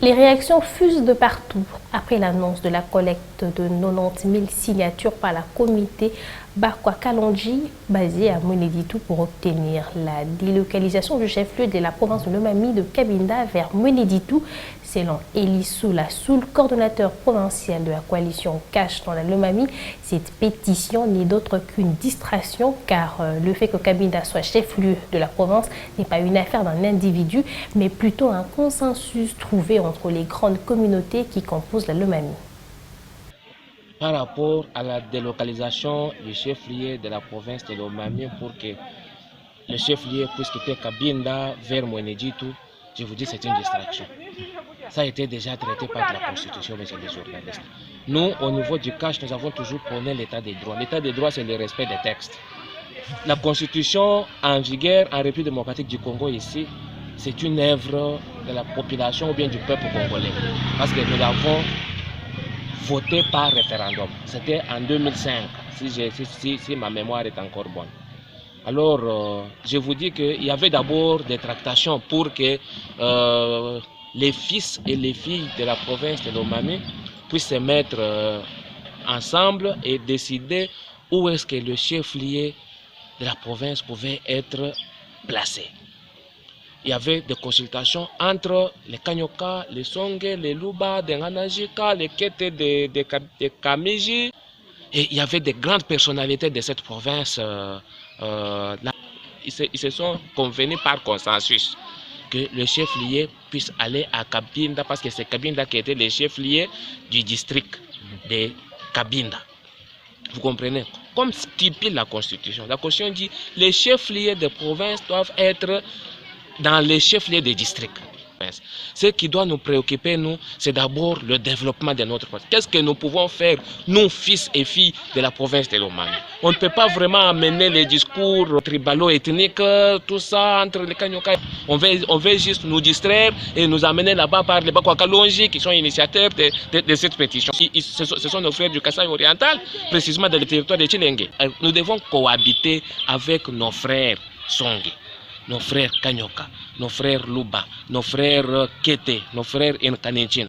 Les réactions fusent de partout après l'annonce de la collecte de 90 000 signatures par la comité Bakwa Kalonji basée à Mweneditou pour obtenir la délocalisation du chef-lieu de la province de Lomami de Cabinda vers Mweneditou. Selon Elissou Lassoul, coordonnateur provincial de la coalition Cash dans la Lomami, cette pétition n'est d'autre qu'une distraction car le fait que Cabinda soit chef-lieu de la province n'est pas une affaire d'un individu mais plutôt un consensus trouvé entre les grandes communautés qui composent la Lomami. Par rapport à la délocalisation du chef-lieu de la province de Lomami pour que le chef-lieu puisse quitter Cabinda vers Mweneditou, je vous dis c'est une distraction. Ça a été déjà traité par la Constitution, monsieur les journalistes. Nous, au niveau du CACH, nous avons toujours prôné l'état des droits. L'état des droits, c'est le respect des textes. La Constitution en vigueur en République démocratique du Congo ici, c'est une œuvre de la population ou bien du peuple congolais. Parce que nous l'avons voté par référendum. C'était en 2005, si ma mémoire est encore bonne. Alors, je vous dis qu'il y avait d'abord des tractations pour que les fils et les filles de la province de Lomami puissent se mettre ensemble et décider où est-ce que le chef-lieu de la province pouvait être placé. Il y avait des consultations entre les Kanyoka, les Songe, les Luba, les Nganajika, les Kete de Kamiji. Et il y avait des grandes personnalités de cette province. Ils se sont convenus par consensus que le chef-lieu puisse aller à Cabinda parce que c'est Cabinda qui était le chef-lieu du district de Cabinda. Vous comprenez? Comme stipule la Constitution dit que les chefs-lieux de province doivent être dans les chefs-lieux des districts. Ce qui doit nous préoccuper, nous, c'est d'abord le développement de notre province. Qu'est-ce que nous pouvons faire, nous, fils et filles de la province de Lomami? On ne peut pas vraiment amener les discours tribalo-ethniques, tout ça, entre les Kanyoka. On veut juste nous distraire et nous amener là-bas par les Bakwa Kalonji qui sont initiateurs de cette pétition. Ce sont nos frères du Kasaï oriental, précisément dans le territoire de Tchilenge. Nous devons cohabiter avec nos frères Songe, nos frères Kanyoka, nos frères Luba, nos frères Kete, nos frères Nkaninchine.